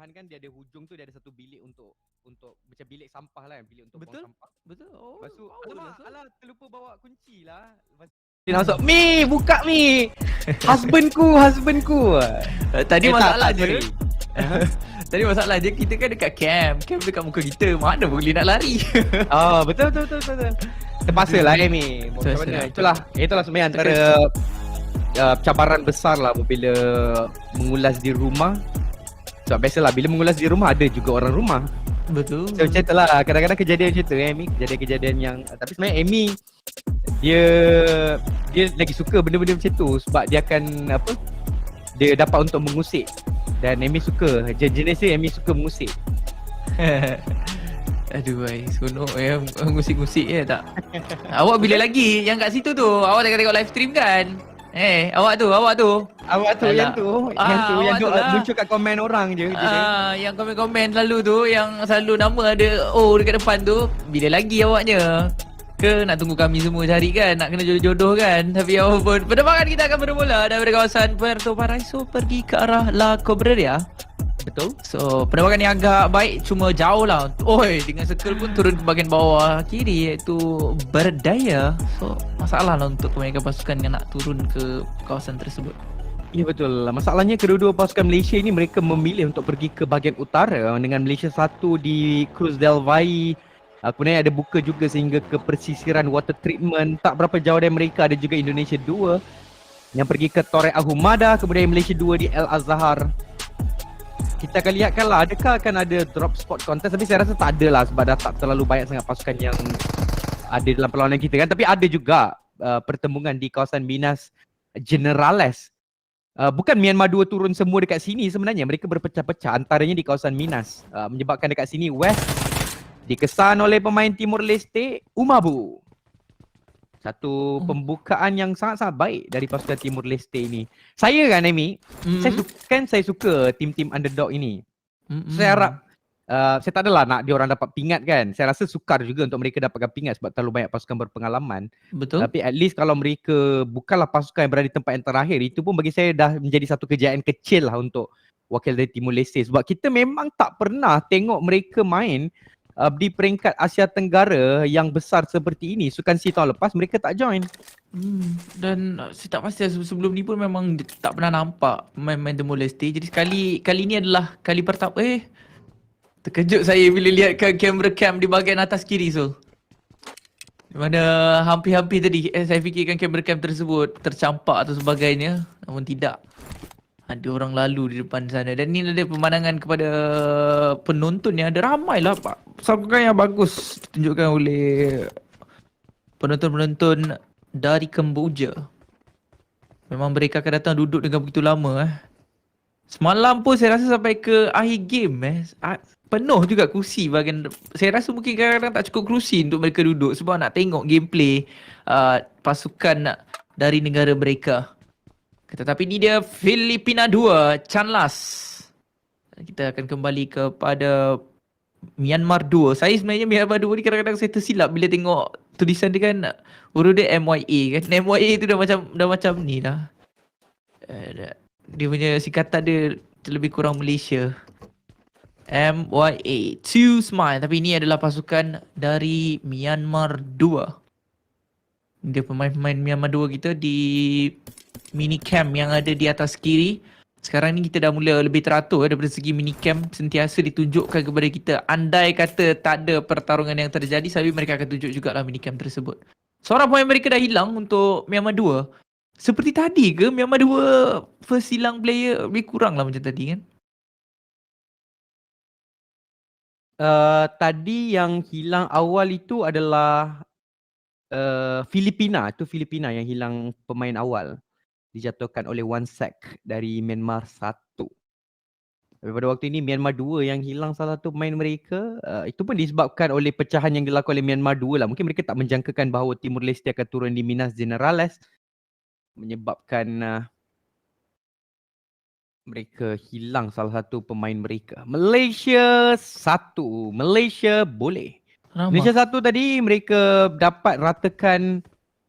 kan dia ada hujung tu, dia ada satu bilik untuk macam bilik sampah lah, bilik untuk buang sampah. Betul. Oh, Lepas tu power lah, alah terlupa bawa kunci lah. Lepas dia masuk, Mi buka Mi. Husbandku. Tadi masalah tak, dia. sorry. Tadi masalah dia, kita kan dekat camp dekat muka kita. Mana boleh nak lari. Betul. Terpaksa lah Mi. Macam mana? Itulah sebenarnya antara cabaran besar lah bila mengulas di rumah. Sebab biasalah bila mengulas di rumah ada juga orang rumah. Betul. So macam itulah, kadang-kadang kejadian macam tu Amy, kejadian-kejadian yang tapi sebenarnya Amy dia lagi suka benda-benda macam tu sebab dia akan dia dapat untuk mengusik. Dan Amy suka jenis dia, Amy suka mengusik. Aduh, seronok ngusik-ngusik tak. Awak bila lagi yang kat situ tu? Awak tengok live stream kan? Awak tu yang muncul kat komen orang je. Yang komen-komen selalu tu, yang selalu nama ada dekat depan tu. Bila lagi awaknya? Ke nak tunggu kami semua cari kan? Nak kena jodoh-jodoh kan? Tapi apa pun, penerbangan kita akan bermula daripada kawasan Puerto Paraiso pergi ke arah La Cabrera. Betul. So penerbangan ni agak baik, cuma jauh lah. Dengan circle pun turun ke bahagian bawah kiri, iaitu berdaya. So masalah lah untuk kebanyakan pasukan yang nak turun ke kawasan tersebut. Ya betul. Masalahnya kedua-dua pasukan Malaysia ni mereka memilih untuk pergi ke bahagian utara dengan Malaysia 1 di Cruz del Valle. Kemudian ada buka juga sehingga ke persisiran water treatment. Tak berapa jauh dari mereka ada juga Indonesia 2 yang pergi ke Torre Ahumada, kemudian Malaysia 2 di El Azhar. Kita akan lihatkan lah adakah akan ada drop spot contest, tapi saya rasa tak ada lah sebab dah tak terlalu banyak sangat pasukan yang ada dalam perlawanan kita kan. Tapi ada juga pertembungan di kawasan Minas Generales. Bukan Myanmar 2 turun semua dekat sini sebenarnya, mereka berpecah-pecah antaranya di kawasan Minas. Menyebabkan dekat sini West dikesan oleh pemain Timur Leste, Umabu. Satu pembukaan yang sangat-sangat baik dari pasukan Timur Leste ini. Saya kan Amy, saya suka tim-tim underdog ini. Saya harap saya tak adalah nak diorang dapat pingat kan. Saya rasa sukar juga untuk mereka dapatkan pingat sebab terlalu banyak pasukan berpengalaman. Betul. Tapi at least kalau mereka bukanlah pasukan yang berada di tempat yang terakhir, itu pun bagi saya dah menjadi satu kejayaan kecil lah untuk wakil dari Timur Leste. Sebab kita memang tak pernah tengok mereka main di peringkat Asia Tenggara yang besar seperti ini. Sukan C tahun lepas mereka tak join. Dan saya tak pasti sebelum ni pun memang tak pernah nampak main-main Timor Leste. Jadi kali ni adalah kali pertama. Terkejut saya bila lihat kamera cam di bahagian atas kiri so. Di mana hampir-hampir tadi saya fikirkan kamera cam tersebut tercampak atau sebagainya. Namun tidak. Ada orang lalu di depan sana. Dan ni ada pemandangan kepada penonton yang ada ramai lah pak. Sabukan yang bagus ditunjukkan oleh penonton-penonton dari Kemboja. Memang mereka akan datang duduk dengan begitu lama Semalam pun saya rasa sampai ke akhir game penuh juga kursi bahagian. Saya rasa mungkin kadang-kadang tak cukup kursi untuk mereka duduk sebab nak tengok gameplay pasukan dari negara mereka. Tetapi ni dia Filipina 2, Chanlas. Kita akan kembali kepada Myanmar 2. Saya sebenarnya Myanmar 2 ni kadang-kadang saya tersilap bila tengok tulisan dia kan huruf dia MYA kan. MYA tu dah macam ni lah. Dia punya singkatan dia lebih kurang Malaysia. MYA, To Smile. Tapi ini adalah pasukan dari Myanmar 2. Dia pemain-pemain Myanmar 2 kita di minicamp yang ada di atas kiri. Sekarang ni kita dah mula lebih teratur daripada segi minicamp sentiasa ditunjukkan kepada kita. Andai kata tak ada pertarungan yang terjadi, tapi mereka akan tunjuk jugalah minicamp tersebut. Seorang pemain mereka dah hilang untuk Myanmar 2. Seperti tadi ke Myanmar 2 first hilang player lebih kurang lah macam tadi kan? Tadi yang hilang awal itu adalah Filipina. Itu Filipina yang hilang pemain awal. Dijatuhkan oleh Wansek dari Myanmar 1. Tapi pada waktu ini Myanmar 2 yang hilang salah satu pemain mereka. Itu pun disebabkan oleh pecahan yang dilakukan oleh Myanmar 2 lah. Mungkin mereka tak menjangkakan bahawa Timur Leste akan turun di Minas Generales. Menyebabkan mereka hilang salah satu pemain mereka. Malaysia 1. Malaysia boleh. Malaysia 1 tadi mereka dapat ratakan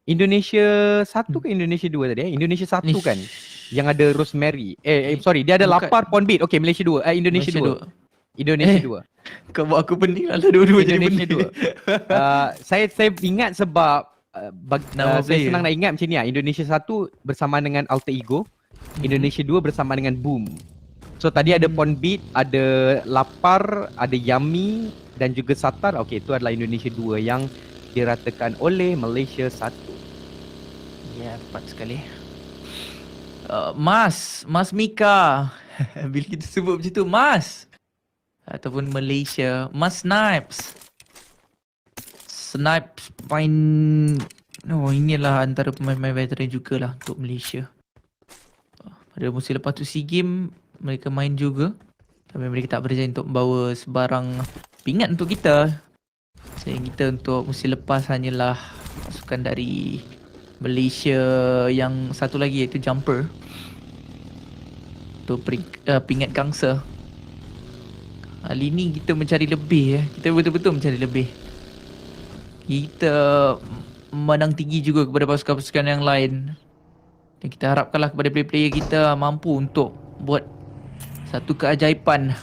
Indonesia 1 ke Indonesia 2 tadi Indonesia 1 kan? yang ada Rosemary. Sorry, dia ada Bukan. lapar pon beat. Okay, Malaysia 2. Indonesia 2. Indonesia 2. Kau buat aku pening lah dua-dua jadi Indonesia pening. 2. Saya ingat sebab Nama saya player. senang nak ingat macam ni lah. Indonesia 1 bersama dengan Alter Ego, Indonesia 2 bersama dengan Boom. So tadi ada Pon Beat, ada Lapar, ada Yummy dan juga Satar. Okay, itu adalah Indonesia 2 yang diratakan oleh Malaysia 1. Ya, tepat sekali. Mas Mika. Bila kita sebut macam tu, Mas. Ataupun Malaysia, Mas Snipes. Snipes main, inilah antara pemain-pemain veteran jugalah untuk Malaysia. Pada musim lepas tu SEA Games mereka main juga, tapi mereka tak berjaya untuk membawa sebarang pingat untuk kita. Sehingga kita untuk musim lepas hanyalah pasukan dari Malaysia yang satu lagi iaitu Jumper untuk pingat gangsa. Kali ni kita mencari lebih. Kita betul-betul mencari lebih. Kita menang tinggi juga kepada pasukan-pasukan yang lain. Dan kita harapkanlah kepada player-player kita mampu untuk buat satu keajaiban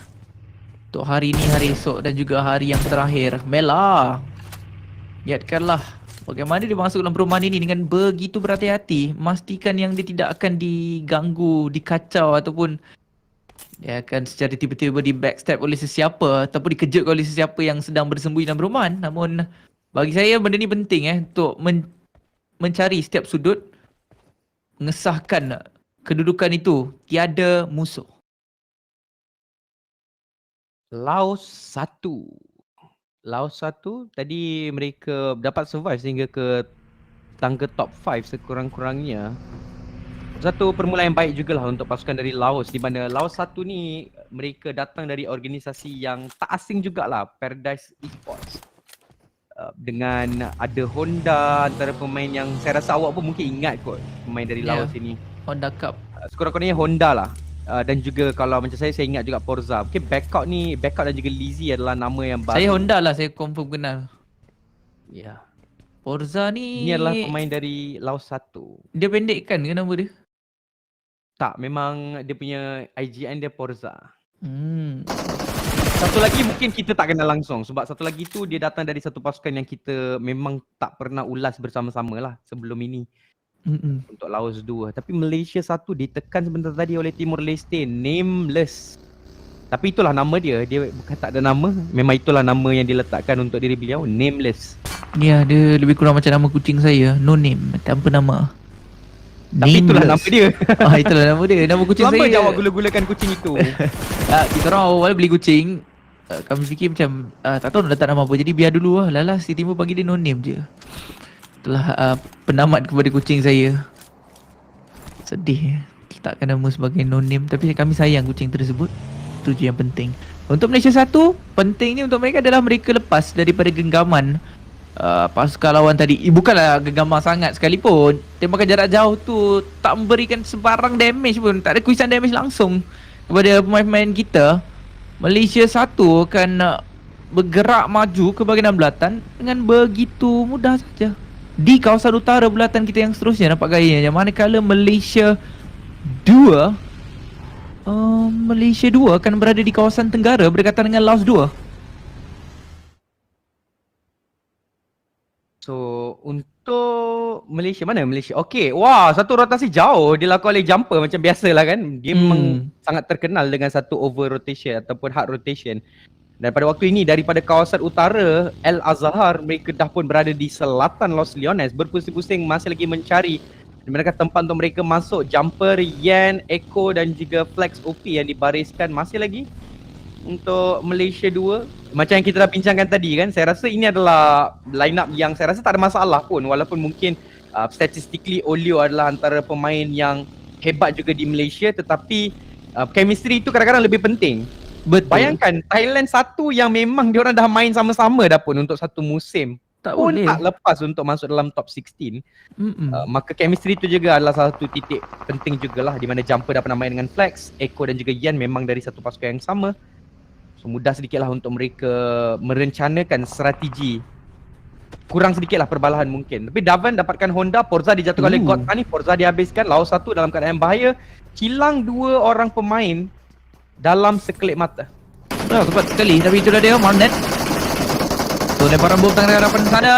untuk hari ni, hari esok dan juga hari yang terakhir. Mela, lihatkanlah bagaimana dia masuk dalam perumahan ini dengan begitu berhati-hati. Memastikan yang dia tidak akan diganggu, dikacau ataupun dia akan secara tiba-tiba di backstab oleh sesiapa ataupun dikejutkan oleh sesiapa yang sedang bersembunyi dalam perumahan. Namun bagi saya benda ni penting untuk mencari setiap sudut, mengesahkan kedudukan itu tiada musuh. Laos 1 tadi mereka dapat survive sehingga ke tangga top 5 sekurang-kurangnya. Satu permulaan yang baik jugalah untuk pasukan dari Laos, di mana Laos 1 ni mereka datang dari organisasi yang tak asing jugalah, Paradise Esports. Dengan ada Honda antara pemain yang saya rasa awak pun mungkin ingat kot pemain dari Laos ini. Honda Cup. Sekurang-kurangnya Honda lah. Dan juga kalau macam saya ingat juga Forza. Mungkin Backout dan juga Lizzy adalah nama yang baru. Saya Honda lah, saya confirm kenal. Ya. Forza ni Ini adalah pemain dari Laos 1. dia pendek kan ke nama dia? Tak, memang dia punya IGN dia Forza. Hmm. Satu lagi mungkin kita tak kenal langsung sebab satu lagi tu dia datang dari satu pasukan yang kita memang tak pernah ulas bersama-sama lah sebelum ini. Untuk Laos 2. Tapi Malaysia 1 ditekan sebentar tadi oleh Timor Leste, Nameless. Tapi itulah nama dia. Dia bukan tak ada nama. Memang itulah nama yang diletakkan untuk diri beliau, Nameless. Ya, dia lebih kurang macam nama kucing saya, no name, tanpa nama. Tapi itulah nama dia. Itulah nama dia. Nama kucing Lama saya. je awak gula-gulakan kucing itu. Kita orang awal beli kucing, kami fikir macam tak tahu nak letak nama apa. Jadi biar dulu lah. Lalas si Timur bagi dia no name je. Itulah penamat kepada kucing saya. Sedih letakkan nama sebagai no name. Tapi kami sayang kucing tersebut. Itu je yang penting. Untuk Malaysia 1, pentingnya untuk mereka adalah mereka lepas daripada genggaman pasukan lawan tadi. Bukanlah genggaman sangat sekalipun. Tembakan jarak jauh tu tak memberikan sebarang damage pun. Tak ada kuisan damage langsung kepada pemain-pemain kita. Malaysia 1 akan bergerak maju ke bahagian belatan dengan begitu mudah saja. Di kawasan utara belatan kita yang seterusnya nampak gayanya. Manakala Malaysia 2 akan berada di kawasan tenggara berdekatan dengan Laos 2. So untuk Malaysia, mana Malaysia? Okey, wah, satu rotasi jauh dilakukan oleh Jumper macam biasalah kan. Dia memang sangat terkenal dengan satu over rotation ataupun hard rotation. Dan pada waktu ini daripada kawasan utara El Azhar, mereka dah pun berada di selatan Los Leones, berpusing-pusing masih lagi mencari di manakah tempat untuk mereka masuk. Jumper, Yan, Echo dan juga Flex OP yang dibariskan masih lagi untuk Malaysia 2. Macam yang kita dah bincangkan tadi kan, saya rasa ini adalah line up yang saya rasa tak ada masalah pun, walaupun mungkin statistically Olio adalah antara pemain yang hebat juga di Malaysia, tetapi chemistry itu kadang-kadang lebih penting. Betul. Bayangkan Thailand 1 yang memang diorang dah main sama-sama dah pun untuk satu musim, tak pun boleh. tak lepas untuk masuk dalam top 16. Maka chemistry itu juga adalah salah satu titik penting jugalah, di mana Jumper dah pernah main dengan Flex, Echo dan juga Yan memang dari satu pasukan yang sama. So mudah sedikitlah untuk mereka merencanakan strategi kurang sedikit lah perbalahan mungkin. Tapi Davan dapatkan Honda, Forza dijatuhkan oleh God Honey, Forza dihabiskan, Laos 1 dalam keadaan bahaya, hilang 2 orang pemain dalam sekelip mata. Tepat sekali, tapi itulah dia Marnet. So lemparan bom tangan hadapan sana.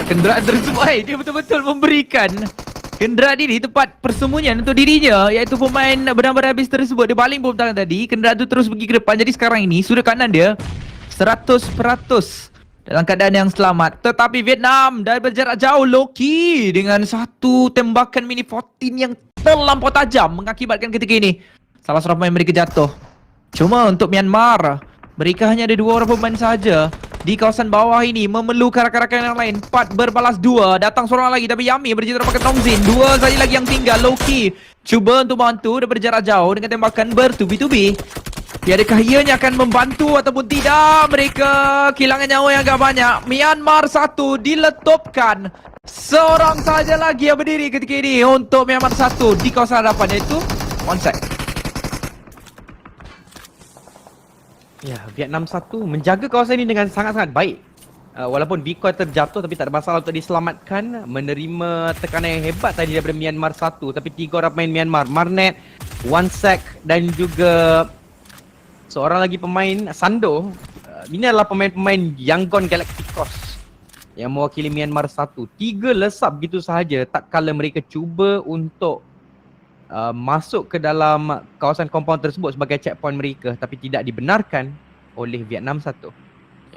Kenderaan tersebut dia betul-betul memberikan kenderaan ini tempat persembunyian untuk dirinya, iaitu pemain benar-benar habis tersebut. Dia baling bom tangan tadi, kenderaan tu terus pergi ke depan. Jadi sekarang ini sudut kanan dia 100% dalam keadaan yang selamat. Tetapi Vietnam dari berjarak jauh, Loki dengan satu tembakan mini 14 yang terlampau tajam mengakibatkan ketika ini salah seorang pemain mereka jatuh. Cuma untuk Myanmar, mereka hanya ada 2 orang pemain saja di kawasan bawah ini, memerlukan rakan-rakan yang lain. 4 berbalas 2, datang seorang lagi tapi Yami berjaya pakai Tongzin. 2 saja lagi yang tinggal. Loki cuba untuk bantu dari berjarak jauh dengan tembakan bertubi-tubi. Tiadakah ianya akan membantu ataupun tidak? Mereka kehilangan nyawa yang agak banyak. Myanmar 1 diletupkan. Seorang saja lagi yang berdiri ketika ini untuk Myanmar 1 di kawasan hadapan, iaitu Onsek. Ya, Vietnam 1 menjaga kawasan ini dengan sangat-sangat baik. Walaupun Vikoi terjatuh tapi tak ada masalah untuk diselamatkan. Menerima tekanan yang hebat tadi daripada Myanmar 1. Tapi 3 orang pemain Myanmar, Marnet, Wansek dan juga seorang lagi pemain Sando. Ini adalah pemain-pemain Yangon Galacticos yang mewakili Myanmar 1. 3 lesap gitu sahaja tak kala mereka cuba untuk masuk ke dalam kawasan kompaun tersebut sebagai checkpoint mereka, tapi tidak dibenarkan oleh Vietnam 1.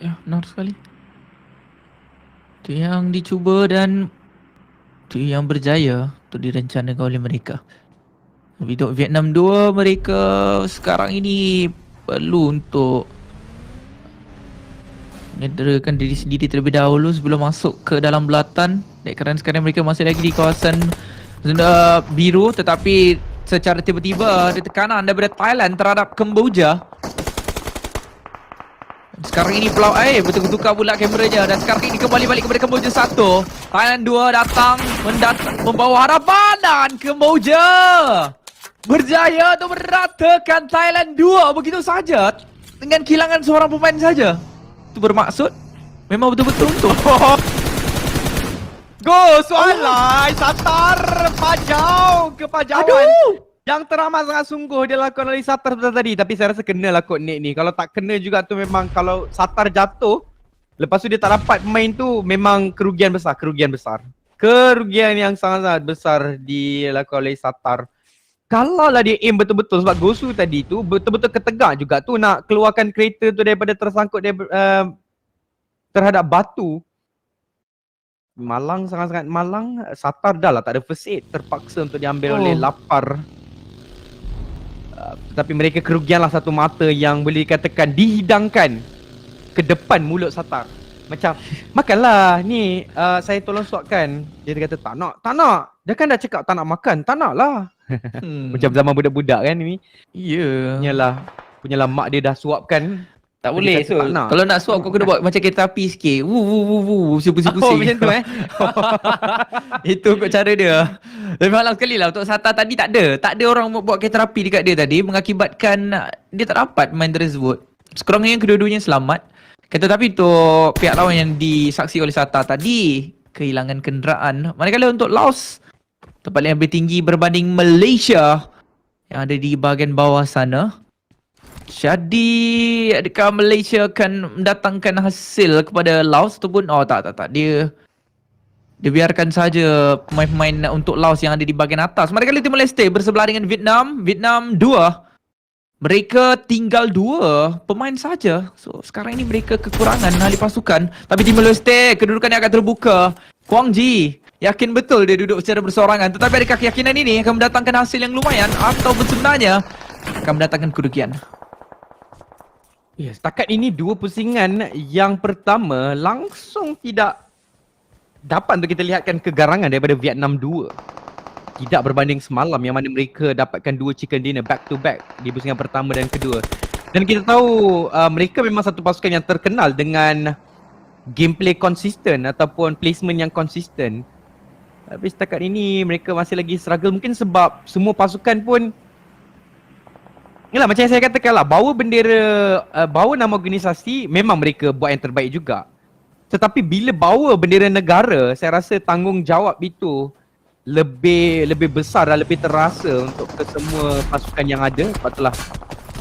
Ya, benar sekali. Itu yang dicuba dan itu yang berjaya untuk direncanakan oleh mereka. Tapi untuk Vietnam 2, mereka sekarang ini perlu untuk menyederakan diri sendiri terlebih dahulu sebelum masuk ke dalam belatan. Kerana sekarang mereka masih lagi di kawasan biru, tetapi secara tiba-tiba ada tekanan daripada Thailand terhadap Kemboja. Sekarang ini Pulau Air bertukar pula kameranya dan sekarang ini kembali balik kepada Kemboja 1. Thailand 2 datang membawa harapan dan Kemboja berjaya untuk meratakan Thailand 2 begitu saja dengan kehilangan seorang pemain saja. Itu bermaksud memang betul-betul untuk Go soalai Satar pajau ke pajauan. Yang teramat sangat sungguh dia lakukan oleh Satar tadi. Tapi saya rasa kenalah kot Nick ni. Kalau tak kena juga tu memang kalau Satar jatuh, lepas tu dia tak dapat pemain tu, memang kerugian besar. Kerugian yang sangat-sangat besar dilakukan oleh Satar. Kalau lah dia aim betul-betul, sebab Gosu tadi tu betul-betul ketegak juga tu nak keluarkan kereta tu daripada tersangkut terhadap batu. Malang, sangat-sangat malang. Satar dah lah tak ada first aid, terpaksa untuk diambil oleh Lapar. Tetapi mereka kerugianlah satu mata yang boleh dikatakan dihidangkan ke depan mulut Satar. Macam, makanlah ni, saya tolong suapkan. Dia kata tak nak. Dia kan dah cakap tak nak makan, tak nak lah. Macam zaman budak-budak kan ni. Ya. Punyalah mak dia dah suapkan. Tak boleh so. Kalau nak suap kau kena buat macam kereta api sikit. Pusing-pusing. Oh macam tu Itu kot cara dia. Tapi malang sekali lah untuk Sata tadi tak ada orang buat kereta api dekat dia tadi, mengakibatkan dia tak dapat main tersebut. Sekurangnya kedua-duanya selamat. Tetapi untuk pihak lawan yang disaksi oleh Sata tadi kehilangan kenderaan. Manakala untuk Laos tempatnya lebih tinggi berbanding Malaysia yang ada di bahagian bawah sana. Jadi adakah Malaysia akan mendatangkan hasil kepada Laos ataupun tak. Dia biarkan saja pemain-pemain untuk Laos yang ada di bahagian atas. Manakala Timor Leste bersebelah dengan Vietnam 2. Mereka tinggal 2 pemain saja. So sekarang ini mereka kekurangan ahli pasukan. Tapi Timor Leste kedudukannya agak terbuka. Kwang Ji yakin betul dia duduk secara bersorangan. Tetapi adakah keyakinan ini akan mendatangkan hasil yang lumayan atau sebenarnya akan mendatangkan kerugian? Ya, setakat ini 2 pusingan yang pertama langsung tidak dapat untuk kita lihatkan kegarangan daripada Vietnam 2. Tidak berbanding semalam yang mana mereka dapatkan 2 chicken dinner back to back di pusingan pertama dan kedua. Dan kita tahu mereka memang satu pasukan yang terkenal dengan gameplay konsisten ataupun placement yang konsisten. Tapi setakat ini mereka masih lagi struggle, mungkin sebab semua pasukan pun yalah, macam yang saya katakan lah, bawa bendera, bawa nama organisasi, memang mereka buat yang terbaik juga. Tetapi bila bawa bendera negara, saya rasa tanggungjawab itu lebih besar dan lebih terasa untuk kesemua pasukan yang ada. Sebab itulah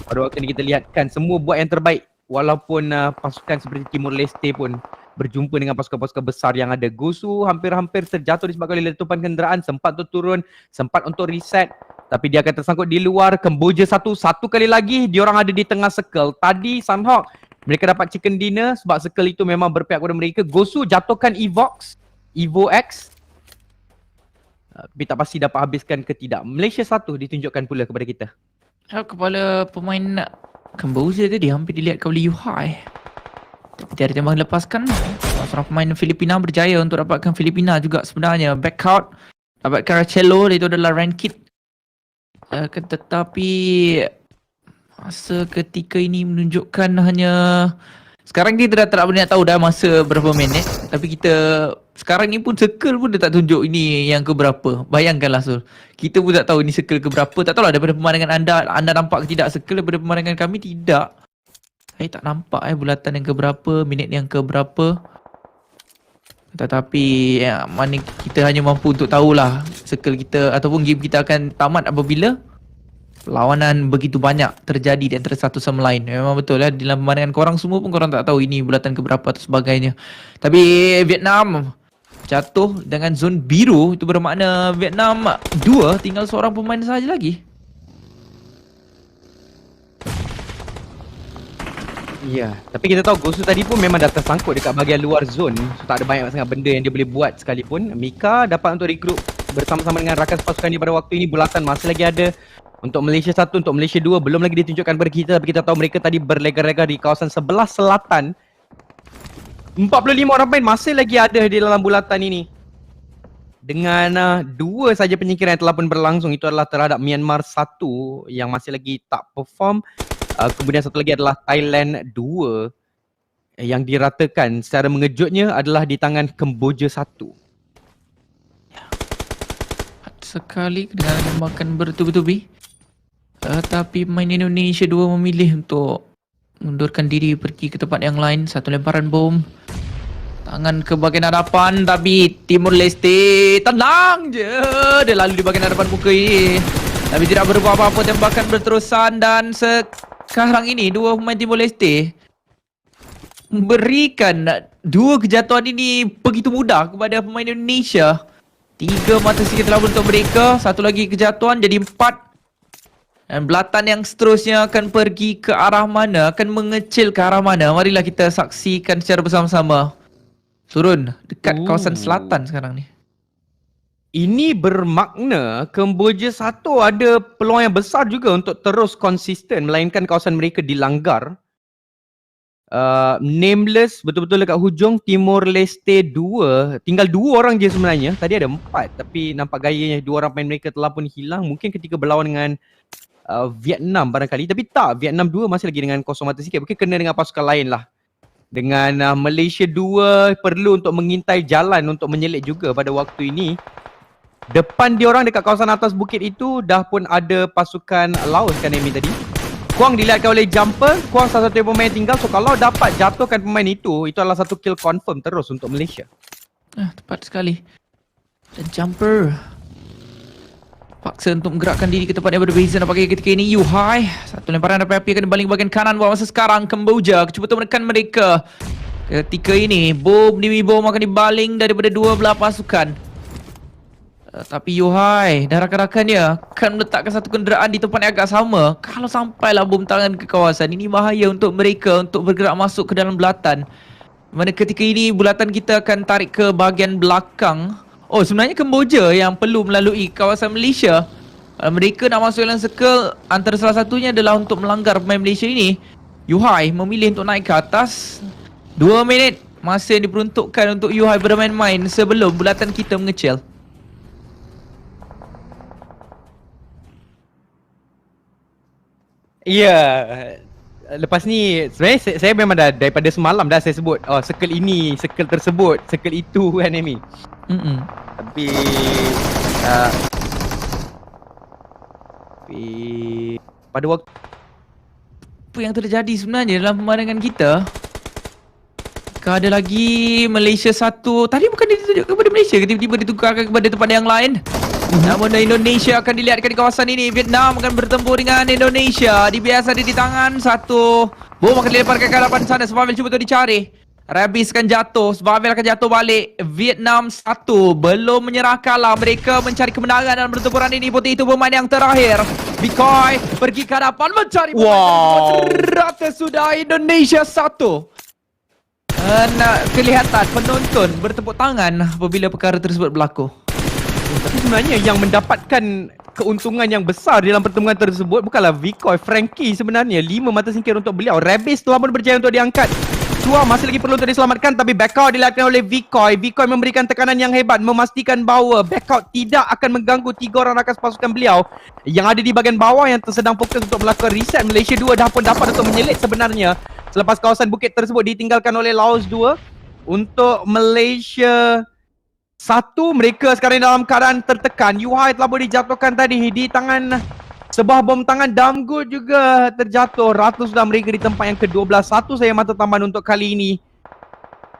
pada waktu ni kita lihatkan semua buat yang terbaik. Walaupun pasukan seperti Timor Leste pun berjumpa dengan pasukan-pasukan besar yang ada. Gosu hampir-hampir terjatuh disebabkan oleh letupan kenderaan, sempat untuk turun, sempat untuk reset. Tapi dia akan tersangkut di luar. Kemboja satu kali lagi, diorang ada di tengah circle. Tadi Sunhawk, mereka dapat chicken dinner sebab circle itu memang berpihak kepada mereka. Gosu jatuhkan Evo X. Tapi tak pasti dapat habiskan ke tidak. Malaysia 1 ditunjukkan pula kepada kita. Kepala pemain Kamboja tadi hampir dilihatkan oleh Yuhai. Tapi tiada tembak lepaskan. Seorang pemain Filipina berjaya untuk dapatkan Filipina juga sebenarnya. Back out. Dapat Caracello, itu adalah Rankit. Tetapi masa ketika ini menunjukkan hanya... Sekarang kita dah tak boleh nak tahu dah masa berapa minit. Tapi kita sekarang ni pun circle pun dia tak tunjuk ini yang keberapa. Bayangkanlah Sul. Kita pun tak tahu ini circle keberapa. Tak tahulah daripada pemandangan anda nampak ke tidak circle. Daripada pemandangan kami tidak. Saya tak nampak bulatan yang keberapa, minit yang keberapa. Tetapi mana kita hanya mampu untuk tahulah circle kita ataupun game kita akan tamat apabila lawanan begitu banyak terjadi di antara satu sama lain. Memang betul lah, dalam pemandangan korang semua pun korang tak tahu ini bulatan keberapa atau sebagainya. Tapi Vietnam jatuh dengan zon biru. Itu bermakna Vietnam 2 tinggal seorang pemain sahaja lagi. Ya, tapi kita tahu Gosu tadi pun memang dah tersangkut dekat bahagian luar zon. So tak ada banyak sangat benda yang dia boleh buat sekalipun. Mika dapat untuk regroup bersama-sama dengan rakan pasukan dia pada waktu ini. Bulatan masih lagi ada. Untuk Malaysia 1, untuk Malaysia 2 belum lagi ditunjukkan kepada kita. Tapi kita tahu mereka tadi berlega-rega di kawasan sebelah selatan. 45 orang main masih lagi ada di dalam bulatan ini. Dengan 2 saja penyingkiran yang telah pun berlangsung. Itu adalah terhadap Myanmar 1 yang masih lagi tak perform. Kemudian satu lagi adalah Thailand 2 yang diratakan secara mengejutnya adalah di tangan Kemboja 1. Sekali dengan makan bertubi-tubi. Tapi pemain Indonesia 2 memilih untuk mundurkan diri pergi ke tempat yang lain. Satu lemparan bom. Tangan ke bahagian hadapan tapi Timor Leste tenang je. Dia lalu di bahagian hadapan muka ini. Tapi tidak berubah apa-apa, tembakan berterusan dan sekarang ini 2 pemain Timor Leste memberikan 2 kejatuhan ini begitu mudah kepada pemain Indonesia. 3 mata sikit telah untuk mereka. Satu lagi kejatuhan jadi 4. Dan belatan yang seterusnya akan pergi ke arah mana? Akan mengecil ke arah mana? Marilah kita saksikan secara bersama-sama. Turun dekat kawasan selatan sekarang ni. Ini bermakna Kemboja 1 ada peluang yang besar juga untuk terus konsisten melainkan kawasan mereka dilanggar. Nameless betul-betul dekat hujung. Timor Leste 2 tinggal 2 orang je sebenarnya. Tadi ada 4 tapi nampak gayanya 2 orang pemain mereka telah pun hilang. Mungkin ketika berlawan dengan Vietnam barangkali. Tapi tak, Vietnam 2 masih lagi dengan kosong mata sikit. Mungkin kena dengan pasukan lain lah. Dengan Malaysia 2 perlu untuk mengintai jalan untuk menyelit juga pada waktu ini. Depan diorang dekat kawasan atas bukit itu dah pun ada pasukan Laos kan Amy tadi. Kuang dilihatkan oleh jumper. Kuang salah satu pemain tinggal. So kalau dapat jatuhkan pemain itu adalah satu kill confirm terus untuk Malaysia. Tepat sekali. Dan jumper paksa untuk menggerakkan diri ke tempat yang berbeza. Nampaknya ketika ini Yuhai. Satu lemparan api-api akan dibaling bahagian kanan buat masa sekarang. Kemboja cuba untuk menekan mereka. Ketika ini bom demi bom akan dibaling daripada 2 belah pasukan. Tapi Yuhai dan rakan-rakannya akan meletakkan satu kenderaan di tempat yang agak sama. Kalau sampailah bom tangan ke kawasan, ini bahaya untuk mereka untuk bergerak masuk ke dalam bulatan. Mana ketika ini bulatan kita akan tarik ke bahagian belakang. Oh, sebenarnya Kemboja yang perlu melalui kawasan Malaysia. Mereka nak masuk dalam circle, antara salah satunya adalah untuk melanggar pemain Malaysia ini. Yuhai memilih untuk naik ke atas. 2 minit masa yang diperuntukkan untuk Yuhai bermain-main sebelum bulatan kita mengecil. Ya, lepas ni sebenarnya saya memang dah daripada semalam dah saya sebut circle ini, circle tersebut, circle itu kan Amy. Tapi pada waktu apa yang terjadi sebenarnya dalam pemandangan kita, Adakah ada lagi Malaysia 1? Tadi bukan ditunjuk kepada Malaysia ke tiba-tiba ditukarkan kepada tempat yang lain? Namun Indonesia akan dilihatkan di kawasan ini. Vietnam akan bertempur dengan Indonesia. DBS ada di tangan satu. Bom akan dilemparkan ke hadapan sana. Survival cuba untuk dicari. Rabis akan jatuh. Survival akan jatuh balik. Vietnam 1 belum menyerah kalah. Mereka mencari kemenangan dalam pertempuran ini. Putih itu pemain yang terakhir. Bikoy pergi ke hadapan mencari pemain terata sudah. Indonesia 1. Kelihatan penonton bertepuk tangan apabila perkara tersebut berlaku. Tapi sebenarnya yang mendapatkan keuntungan yang besar dalam pertemuan tersebut bukanlah Vikoy, Frankie sebenarnya. 5 mata singkir untuk beliau. Rabis telah pun berjaya untuk diangkat. Chua masih lagi perlu untuk diselamatkan, tapi backout dilakukan oleh Vikoy. Vikoy memberikan tekanan yang hebat, memastikan bahawa backout tidak akan mengganggu 3 orang rakan pasukan beliau yang ada di bahagian bawah yang sedang fokus untuk melakukan reset. Malaysia 2 dah pun dapat untuk menyelit sebenarnya selepas kawasan bukit tersebut ditinggalkan oleh Laos 2. Untuk Malaysia 1, mereka sekarang dalam keadaan tertekan. Yuhai telah boleh dijatuhkan tadi di tangan sebuah bom tangan. Damgul juga terjatuh. Ratu sudah mereka di tempat yang ke-12. Satu saya mata tambahan untuk kali ini.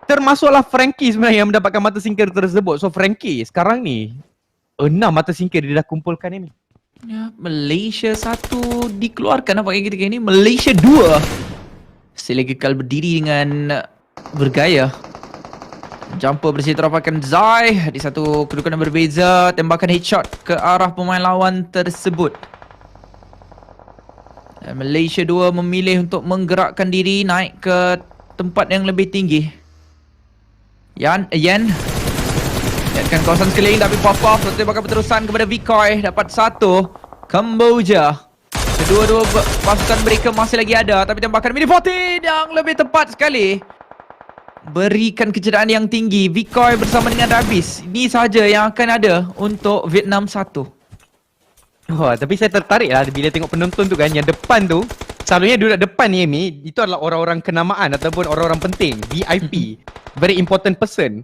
Termasuklah Frankie sebenarnya yang mendapatkan mata singkir tersebut. So Frankie sekarang ni 6 mata singkir dia dah kumpulkan ini. Ya, Malaysia 1 dikeluarkan nampaknya ketika ini. Malaysia 2 masih lagi kekal berdiri dengan bergaya. Jumper bersih terapkan Zai di satu kedudukan yang berbeza. Tembakan headshot ke arah pemain lawan tersebut. Dan Malaysia 2 memilih untuk menggerakkan diri naik ke tempat yang lebih tinggi. Yan lihatkan kawasan sekeliling tapi pop-off. Satu tembakan berterusan kepada Vikoy. Dapat 1 Kamboja. Kedua-dua pasukan mereka masih lagi ada, tapi tembakan mini 14 yang lebih tepat sekali berikan kecederaan yang tinggi. Vikoy bersama dengan Rabis. Ini sahaja yang akan ada untuk Vietnam 1. Oh, tapi saya tertarik lah bila tengok penonton tu kan. Yang depan tu, selalunya duduk depan ni Amy, itu adalah orang-orang kenamaan ataupun orang-orang penting, VIP, very important person.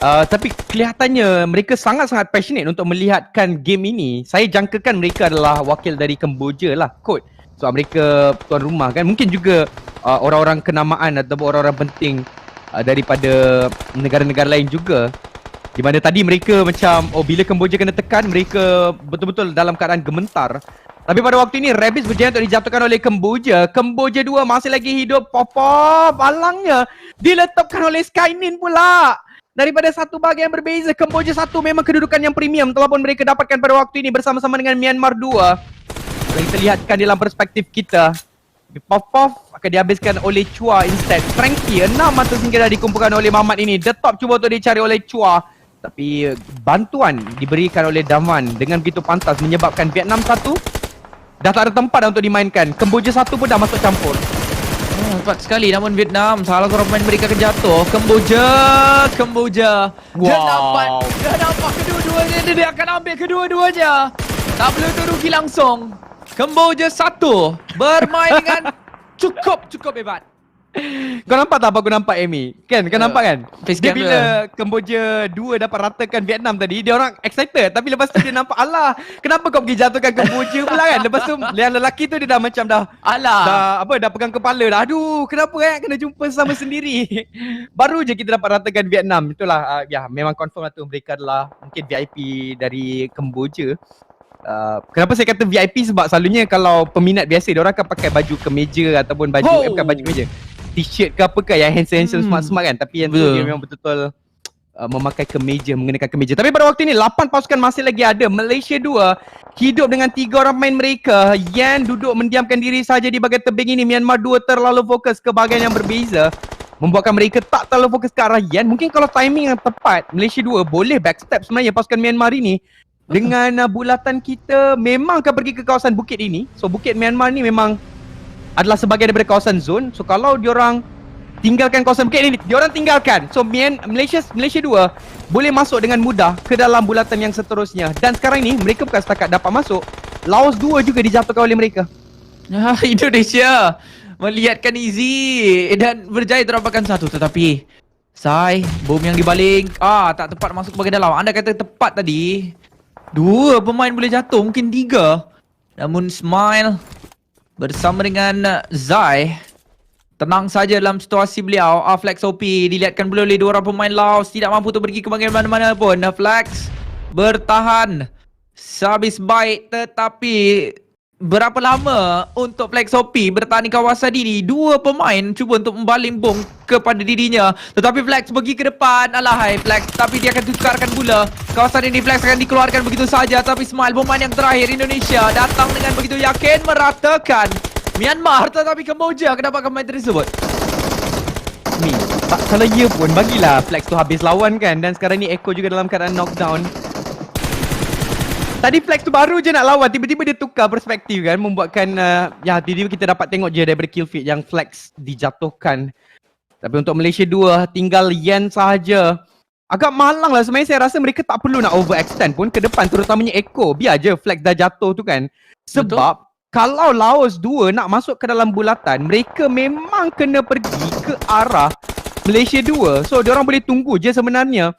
Tapi kelihatannya mereka sangat-sangat passionate untuk melihatkan game ini. Saya jangkakan mereka adalah wakil dari Kemboja lah, kot. So mereka tuan rumah kan. Mungkin juga orang-orang kenamaan ataupun orang-orang penting daripada negara-negara lain juga. Di mana tadi mereka macam, bila Kemboja kena tekan, mereka betul-betul dalam keadaan gementar. Tapi pada waktu ini Rabis berjaya untuk dijatuhkan oleh Kemboja. Kemboja 2 masih lagi hidup. Pop-pop alangnya diletupkan oleh Skynin pula. Daripada satu bahagian berbeza, Kemboja 1 memang kedudukan yang premium telah pun mereka dapatkan pada waktu ini bersama-sama dengan Myanmar 2. Yang kita lihatkan dalam perspektif kita, Pop-Pop akan dihabiskan oleh Chua instead. Frankie, 6 mata singkir dah dikumpulkan oleh Mamat ini. The top cuba untuk dicari oleh Chua. Tapi bantuan diberikan oleh Daman dengan begitu pantas menyebabkan Vietnam 1 dah tak ada tempat dah untuk dimainkan. Kemboja 1 pun dah masuk campur. Cepat sekali namun Vietnam salah seorang pemain mereka akan jatuh. Kemboja. Wow. Dia nampak kedua-duanya. Dia akan ambil kedua-duanya. Tak perlu untuk rugi langsung. Kemboja 1 bermain dengan cukup hebat. Kau nampak tak apa aku nampak Amy? Kan kau nampak kan? Face Dia cam bila Kemboja 2 dapat ratakan Vietnam tadi, dia orang excited. Tapi lepas tu dia nampak, alah, kenapa kau pergi jatuhkan Kemboja pula kan? Lepas tu yang lelaki tu dia dah macam dah pegang kepala dah. Aduh, kenapa kan kena jumpa sama sendiri. Baru je kita dapat ratakan Vietnam. Itulah memang confirm lah tu mereka adalah mungkin VIP dari Kemboja. Kenapa saya kata VIP sebab selalunya kalau peminat biasa dia orang akan pakai baju kemeja ataupun baju bukan baju kemeja, t-shirt ke apa ke yang handsome smart-smart kan. Tapi yang tu dia memang betul-betul memakai kemeja, mengenakan kemeja. Tapi pada waktu ini 8 pasukan masih lagi ada. Malaysia 2 hidup dengan 3 orang pemain mereka. Yan duduk mendiamkan diri saja di bahagian tebing ini. Myanmar 2 terlalu fokus ke bahagian yang berbeza, membuatkan mereka tak terlalu fokus ke arah Yan. Mungkin kalau timing yang tepat, Malaysia 2 boleh backstep sebenarnya pasukan Myanmar ini. Dengan bulatan kita memang akan pergi ke kawasan bukit ini. So bukit Myanmar ni memang adalah sebahagian daripada kawasan zon. So kalau diorang tinggalkan kawasan bukit ini, diorang tinggalkan. So Malaysia 2 boleh masuk dengan mudah ke dalam bulatan yang seterusnya. Dan sekarang ni mereka bukan setakat dapat masuk, Laos 2 juga dijatuhkan oleh mereka. Indonesia melihatkan easy dan berjaya terapakan 1. Tetapi bom yang dibaling tak tepat masuk ke bahagian dalam. Anda kata tepat tadi, 2 pemain boleh jatuh, mungkin 3. Namun Smile bersama dengan Zai Tenang saja dalam situasi beliau. Flex OP dilihatkan pula oleh dua orang pemain Laos. Tidak mampu untuk pergi ke bahagian mana-mana pun. Flex bertahan sehabis baik, tetapi berapa lama untuk Flex OP bertahan di kawasan ini? Dua pemain cuba untuk membaling bom kepada dirinya, tetapi Flex pergi ke depan. Alahai Flex, tapi dia akan tukarkan pula. Kawasan ini Flex akan dikeluarkan begitu saja, tapi Smile pemain yang terakhir Indonesia datang dengan begitu yakin meratakan Myanmar, tetapi Kemboja akan dapatkan pemain tersebut. Ni, tak salah ia pun bagilah Flex tu habis lawan kan. Dan sekarang ni Echo juga dalam keadaan knockdown. Tadi Flex tu baru je nak lawan, tiba-tiba dia tukar perspektif kan, membuatkan ya tiba-tiba kita dapat tengok je daripada kill feed yang Flex dijatuhkan. Tapi untuk Malaysia 2 tinggal Yen sahaja. Agak malang lah sebenarnya, saya rasa mereka tak perlu nak overextend pun ke depan, terutamanya Echo. Biar je Flex dah jatuh tu kan. Sebab kalau Laos 2 nak masuk ke dalam bulatan, mereka memang kena pergi ke arah Malaysia 2. So diorang boleh tunggu je sebenarnya.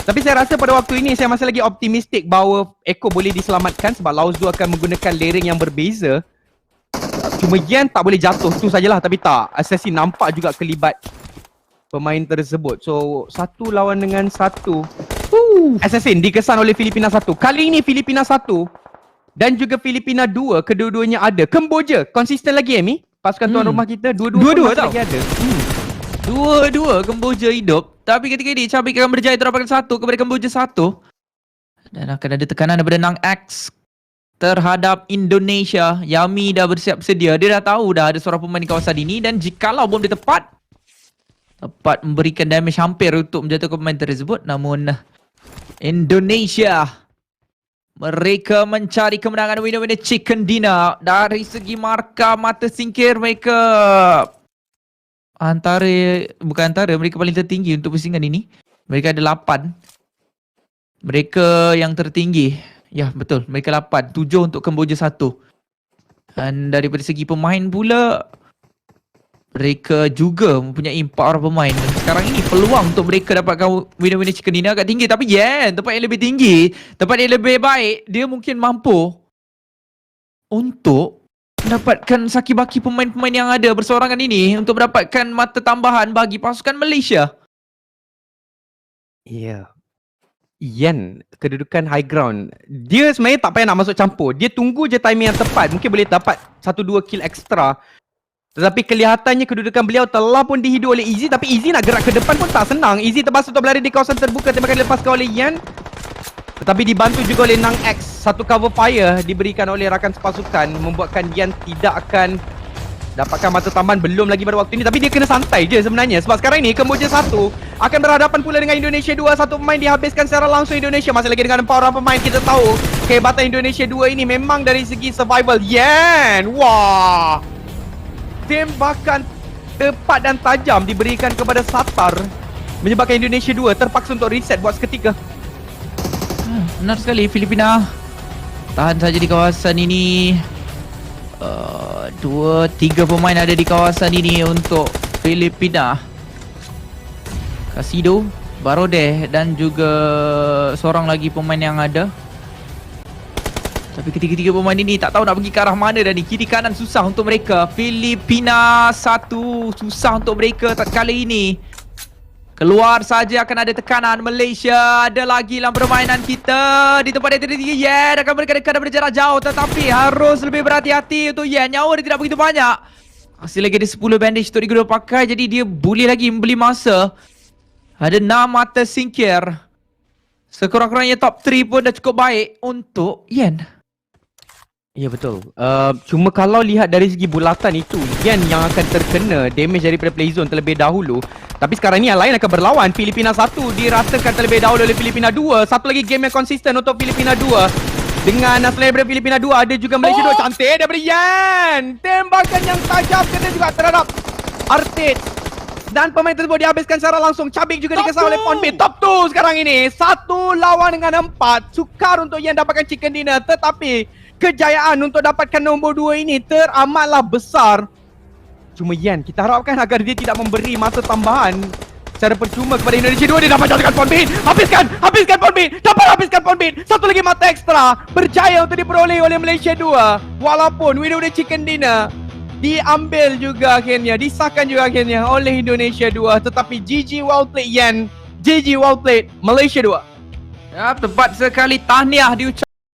Tapi saya rasa pada waktu ini saya masih lagi optimistik bahawa Echo boleh diselamatkan sebab Laos 2 akan menggunakan layering yang berbeza. Cuma Yen tak boleh jatuh tu sajalah, tapi tak. Assassin nampak juga kelibat pemain tersebut. So 1 lawan dengan 1. Assassin dikesan oleh Filipina 1. Kali ini Filipina 1 dan juga Filipina 2, kedua-duanya ada. Kemboja konsisten lagi Amy. Pasukan tuan rumah kita dua-dua tau. lagi ada. Dua-dua Kemboja hidup. Tapi ketika ini Cabik akan berjaya terdapatkan 1 kepada Kemboja 1. Dan akan ada tekanan daripada Nang X terhadap Indonesia. Yami dah bersiap sedia. Dia dah tahu dah ada seorang pemain di kawasan ini. Dan jikalau bom dia tepat memberikan damage hampir untuk menjatuhkan pemain tersebut. Namun Indonesia, mereka mencari kemenangan winner-winner chicken dinner. Dari segi markah mata singkir mereka mereka paling tertinggi untuk pusingan ini. Mereka ada 8. Mereka yang tertinggi. Ya betul, mereka 8. 7 untuk Kemboja 1. Dan daripada segi pemain pula, mereka juga mempunyai 4 orang pemain. Dan sekarang ini peluang untuk mereka dapatkan winner-winner chicken dinner agak tinggi. Tapi tempat yang lebih tinggi, tempat yang lebih baik, dia mungkin mampu untuk mendapatkan saki-baki pemain-pemain yang ada bersorangan ini untuk mendapatkan mata tambahan bagi pasukan Malaysia. Ya. Yen kedudukan high ground. Dia sebenarnya tak payah nak masuk campur. Dia tunggu je timing yang tepat. Mungkin boleh dapat 1-2 kill ekstra. Tetapi kelihatannya kedudukan beliau telah pun dihidu oleh Easy. Tapi Easy nak gerak ke depan pun tak senang. Easy terpaksa untuk berlari di kawasan terbuka, tembakan dilepaskan oleh Yen. Tetapi dibantu juga oleh Nang X. Satu cover fire diberikan oleh rakan sepasukan, membuatkan Yen tidak akan dapatkan mata tambahan belum lagi pada waktu ini. Tapi dia kena santai je sebenarnya. Sebab sekarang ni Kemboja 1 akan berhadapan pula dengan Indonesia 2. Satu pemain dihabiskan secara langsung Indonesia. Masih lagi dengan 4 orang pemain. Kita tahu kehebatan Indonesia 2 ini memang dari segi survival. Yen! Wah! Tembakan tepat dan tajam diberikan kepada Satar, menyebabkan Indonesia 2 terpaksa untuk reset buat seketika. Benar sekali, Filipina tahan saja di kawasan ini. 2-3 pemain ada di kawasan ini untuk Filipina. Kasido, Barodeh dan juga seorang lagi pemain yang ada. Tapi ketiga-tiga pemain ini tak tahu nak pergi ke arah mana dah ni. Kiri kanan susah untuk mereka. Filipina 1 susah untuk mereka kali ini. Keluar saja akan ada tekanan. Malaysia ada lagi dalam permainan kita. Di tempat yang tertinggi Yen akan berdekat dan berjarak jauh. Tetapi harus lebih berhati-hati untuk Yen. Nyawa dia tidak begitu banyak. Masih lagi ada 10 bandage untuk diguna pakai. Jadi dia boleh lagi membeli masa. Ada 6 mata singkir. Sekurang-kurangnya top 3 pun dah cukup baik untuk Yen. Ya betul. Cuma kalau lihat dari segi bulatan itu, Yen yang akan terkena damage daripada playzone terlebih dahulu. Tapi sekarang ni yang lain akan berlawan. Filipina 1 dirasakan terlebih dahulu oleh Filipina 2. Satu lagi game yang konsisten untuk Filipina 2. Dengan selain daripada Filipina 2 ada juga Malaysia 2. Cantik daripada Yen. Tembakan yang tajam kena juga terhadap Artid. Dan pemain tersebut dihabiskan secara langsung. Cabik juga dikesan oleh Ponbin. Top 2 sekarang ini. 1 lawan dengan 4. Sukar untuk Yen dapatkan chicken dinner. Tetapi kejayaan untuk dapatkan nombor 2 ini teramatlah besar. Cuma Yen, kita harapkan agar dia tidak memberi masa tambahan secara percuma kepada Indonesia 2. Dia dapat jatuhkan Ponbin. Habiskan Ponbin. Dapat habiskan Ponbin. Satu lagi mata ekstra berjaya untuk diperoleh oleh Malaysia 2. Walaupun winner chicken dinner diambil juga akhirnya, disahkan juga akhirnya oleh Indonesia 2. Tetapi GG well played Yan, GG well played Malaysia 2. Ya, tepat sekali, tahniah diucapkan